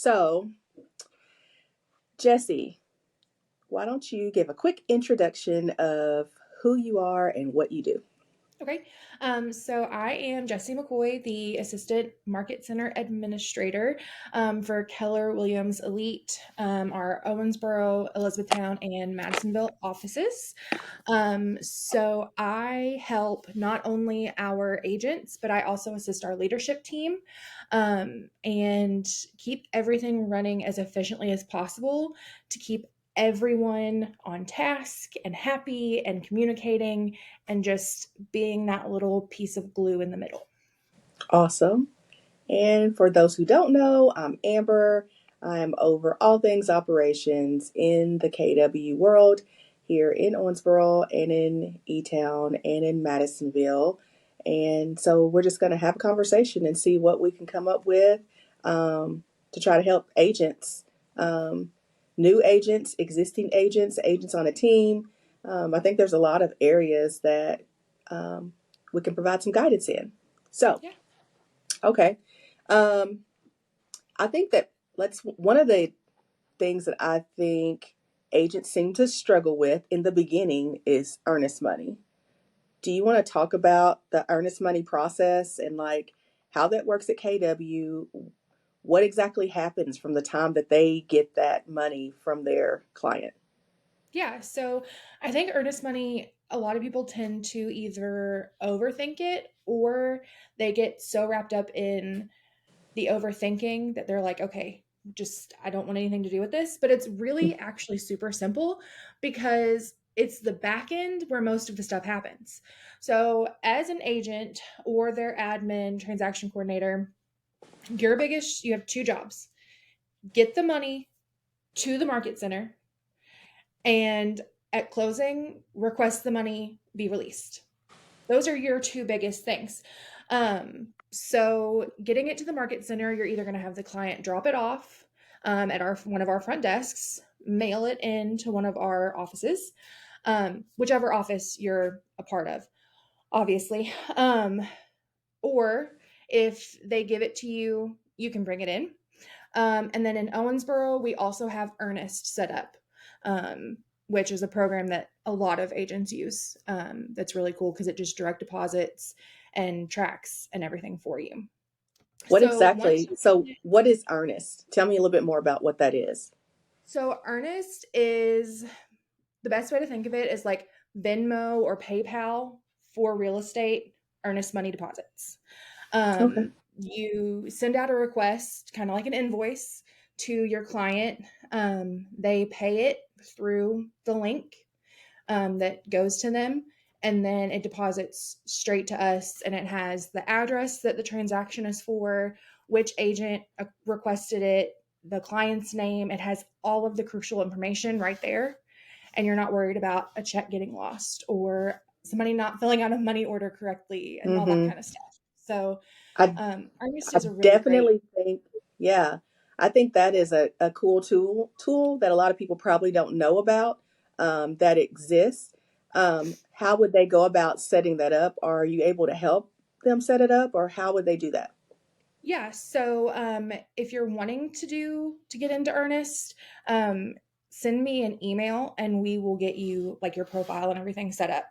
So, Jessi, why don't you give a quick introduction of who you are and what you do? Okay. So I am Jessi McCoy, the Assistant Market Center Administrator for Keller Williams Elite, our Owensboro, Elizabethtown, and Madisonville offices. So I help not only our agents, but I also assist our leadership team and keep everything running as efficiently as possible to keep everyone on task and happy and communicating and just being that little piece of glue in the middle. Awesome. And for those who don't know, I'm Amber. I'm over all things operations in the KW world here in Owensboro and in E Town and in Madisonville. And so we're just going to have a conversation and see what we can come up with to try to help agents, um, new agents, existing agents, agents on a team. I think there's a lot of areas that um, we can provide some guidance in. So, Yeah. okay. Um, I think that let's one of the things that I think agents seem to struggle with in the beginning is earnest money. Do you want to talk about the earnest money process and like how that works at KW? What exactly happens from the time that they get that money from their client? Yeah. So I think earnest money, a lot of people tend to either overthink it or they get so wrapped up in the overthinking that they're like, okay, just I don't want anything to do with this. But it's really actually super simple because it's the back end where most of the stuff happens. So, as an agent or their admin, transaction coordinator, you have two jobs: get the money to the market center, and at closing, request the money be released. Those are your two biggest things. So getting it to the market center, you're either going to have the client drop it off at our one of our front desks, mail it into one of our offices, whichever office you're a part of, obviously. Or if they give it to you, you can bring it in. And then in Owensboro, we also have Earnest set up, um, which is a program that a lot of agents use. That's really cool because it just direct deposits and tracks and everything for you. What So once exactly? So, what is earnest? Tell me a little bit more about what that is. so Earnest is the best way to think of it is like Venmo or PayPal for real estate earnest money deposits. Okay. You send out a request, kind of like an invoice, to your client. They pay it through the link that goes to them, and then it deposits straight to us. And it has the address that the transaction is for, which agent requested it, the client's name. It has all of the crucial information right there. And you're not worried about a check getting lost or somebody not filling out a money order correctly and all that Mm-hmm. kind of stuff. So, I Earnest I is a really great. definitely think, yeah, I think that is a cool tool that a lot of people probably don't know about that exists. How would they go about setting that up? Are you able to help them set it up, or how would they do that? Yeah. So, if you're wanting to get into Earnest, um, send me an email and we will get you like your profile and everything set up.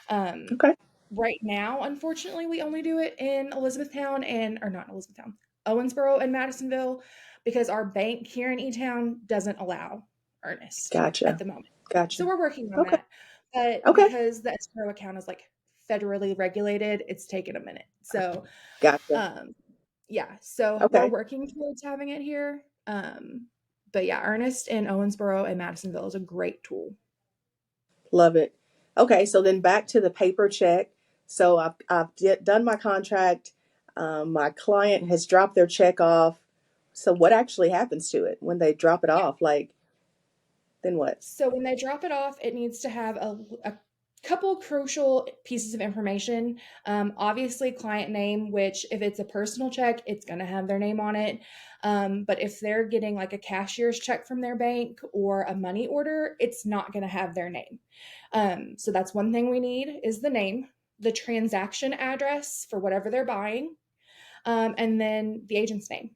Um, Okay, right now, unfortunately, we only do it in Elizabethtown and or not Elizabethtown, Owensboro and Madisonville because our bank here in E Town doesn't allow Earnest at gotcha, the moment. gotcha. So we're working on Okay, that. But okay, because the escrow account is like federally regulated, it's taken a minute. So, gotcha. um, yeah, so we're Okay, working towards having it here. But yeah, Ernest in Owensboro and Madisonville is a great tool. love it. Okay, so then back to the paper check. So I've done my contract. My client has dropped their check off. So what actually happens to it when they drop it Yeah. off? Like, then what? So when they drop it off, it needs to have a couple crucial pieces of information. Obviously, client name, which if it's a personal check, it's going to have their name on it. But if they're getting like a cashier's check from their bank or a money order, it's not going to have their name. So that's one thing we need is the name, the transaction address for whatever they're buying, and then the agent's name.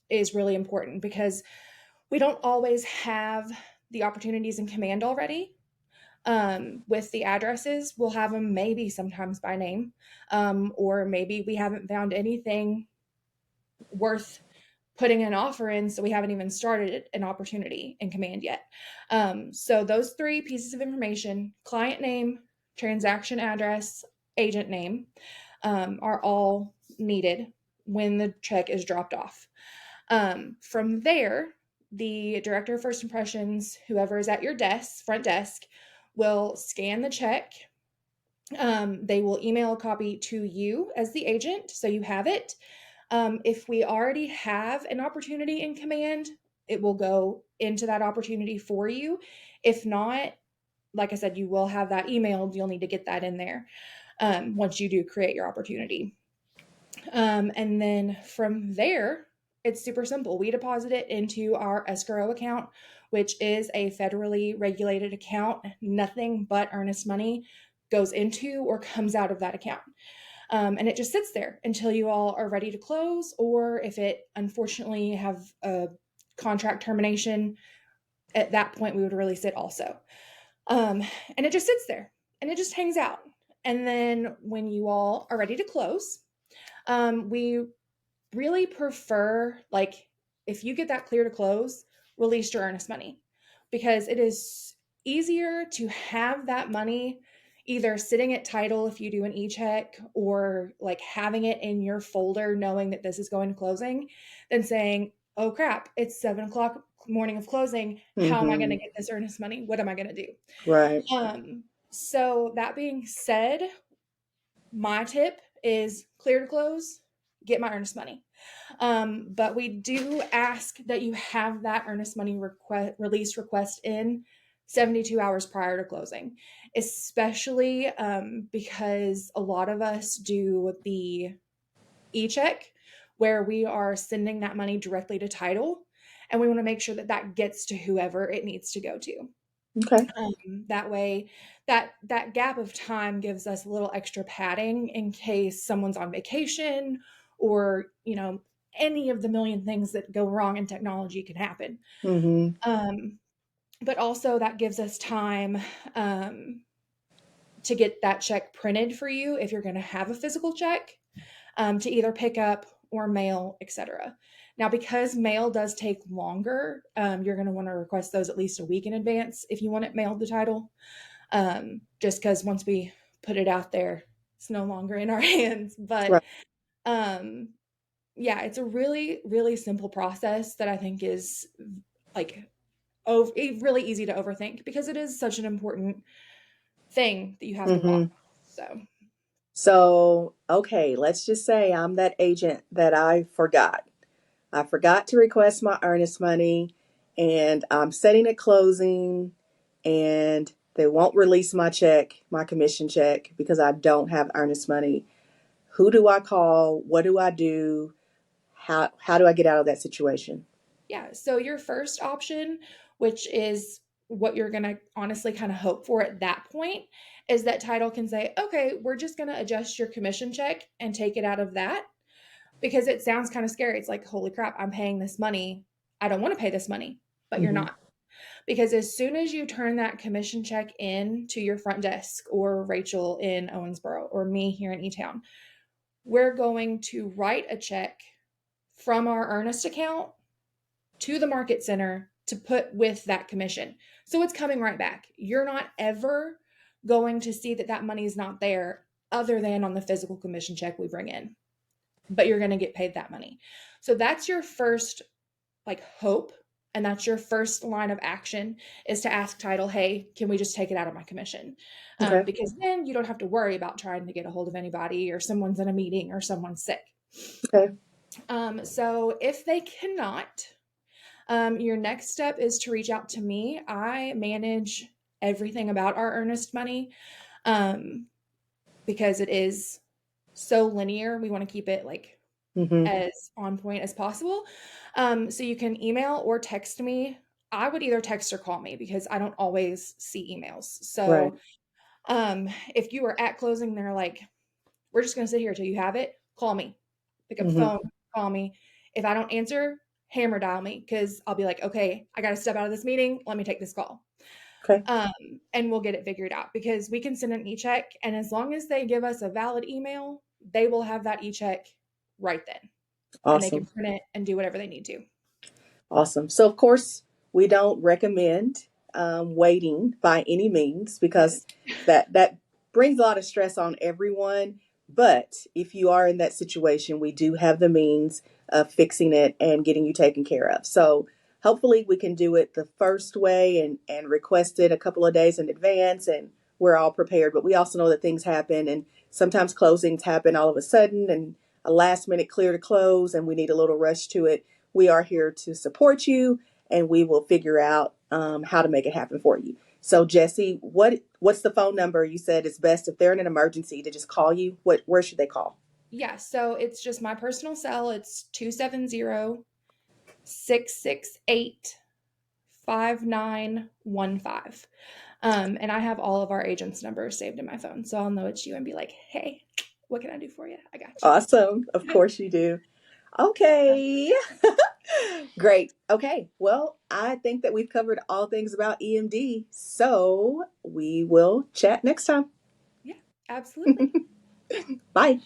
is really important because we don't always have the opportunities in command already. With the addresses, we'll have them maybe sometimes by name, or maybe we haven't found anything worth putting an offer in, so we haven't even started an opportunity in command yet. So those three pieces of information, client name, transaction address, agent name, are all needed when the check is dropped off. From there, the director of first impressions, whoever is at your desk, front desk, will scan the check. They will email a copy to you as the agent, so you have it. If we already have an opportunity in command, it will go into that opportunity for you. If not, like I said, you will have that emailed. You'll need to get that in there once you do create your opportunity. And then from there, it's super simple. We deposit it into our escrow account, which is a federally regulated account. Nothing but earnest money goes into or comes out of that account. And it just sits there until you all are ready to close, or if it unfortunately have a contract termination, at that point we would release it also. And it just sits there and it just hangs out. And then when you all are ready to close, we really prefer, like, if you get that clear to close, release your earnest money, because it is easier to have that money either sitting at title if you do an e-check, or like having it in your folder knowing that this is going to closing, than saying, oh crap, it's 7 o'clock morning of closing, how am I going to Mm-hmm. get this earnest money, what am I going to do? Right. So that being said, my tip is clear to close, get my earnest money. But we do ask that you have that earnest money release request in 72 hours prior to closing, especially because a lot of us do the e-check where we are sending that money directly to title, and we want to make sure that that gets to whoever it needs to go to. Okay. That way, that gap of time gives us a little extra padding in case someone's on vacation, or any of the million things that go wrong in technology can happen. Mm-hmm. um, but also that gives us time to get that check printed for you if you're going to have a physical check, to either pick up or mail, etc. Now, because mail does take longer, you're going to want to request those at least a week in advance if you want it mailed to title. Just because once we put it out there, it's no longer in our hands. But Right. um, yeah, it's a really, really simple process that I think is like really easy to overthink, because it is such an important thing that you have to process. Mm-hmm. So, So, okay, let's just say I'm that agent that I forgot. I forgot to request my earnest money, and I'm setting a closing, and they won't release my check, my commission check, because I don't have earnest money. Who do I call? What do I do? How do I get out of that situation? yeah. So, your first option, which is what you're going to honestly kind of hope for at that point, is that title can say, okay, we're just going to adjust your commission check and take it out of that, because it sounds kind of scary. It's like, holy crap, I'm paying this money. I don't want to pay this money, but you're Mm-hmm. not. Because as soon as you turn that commission check in to your front desk, or Rachel in Owensboro, or me here in E-Town, we're going to write a check from our Earnest account to the market center to put with that commission. So it's coming right back. You're not ever going to see that that money is not there other than on the physical commission check we bring in, but you're going to get paid that money. So that's your first like hope, and that's your first line of action, is to ask title, hey, can we just take it out of my commission? Okay. Because then you don't have to worry about trying to get a hold of anybody, or someone's in a meeting, or someone's sick. Okay. So if they cannot, your next step is to reach out to me. I manage everything about our earnest money, um, because it is so linear. We want to keep it like Mm-hmm. as on point as possible. So you can email or text me. I would either text or call me because I don't always see emails. Right. So if you are at closing, they're like, we're just going to sit here till you have it, call me. Pick up the Mm-hmm. phone, call me. If I don't answer, hammer dial me because I'll be like, okay, I got to step out of this meeting. Let me take this call. Okay. Um, and we'll get it figured out because we can send an e-check. And as long as they give us a valid email, they will have that e-check right then and they can Awesome. print it and do whatever they need to. Awesome. So, of course, we don't recommend waiting by any means Yes. because that brings a lot of stress on everyone. But if you are in that situation, we do have the means of fixing it and getting you taken care of. So, hopefully, we can do it the first way and request it a couple of days in advance, and we're all prepared. But we also know that things happen, and sometimes closings happen all of a sudden, and a last minute clear to close, and we need a little rush to it. We are here to support you, and we will figure out how to make it happen for you. So, Jessi, what's the phone number you said is best if they're in an emergency to just call you? Where should they call? Yeah. So it's just my personal cell. It's 270-668-5915. And I have all of our agents' numbers saved in my phone. So I'll know it's you and be like, hey, what can I do for you? I got you. Awesome. Of course you do. Okay. Great. Okay. Well, I think that we've covered all things about EMD. So we will chat next time. Yeah, absolutely. Bye.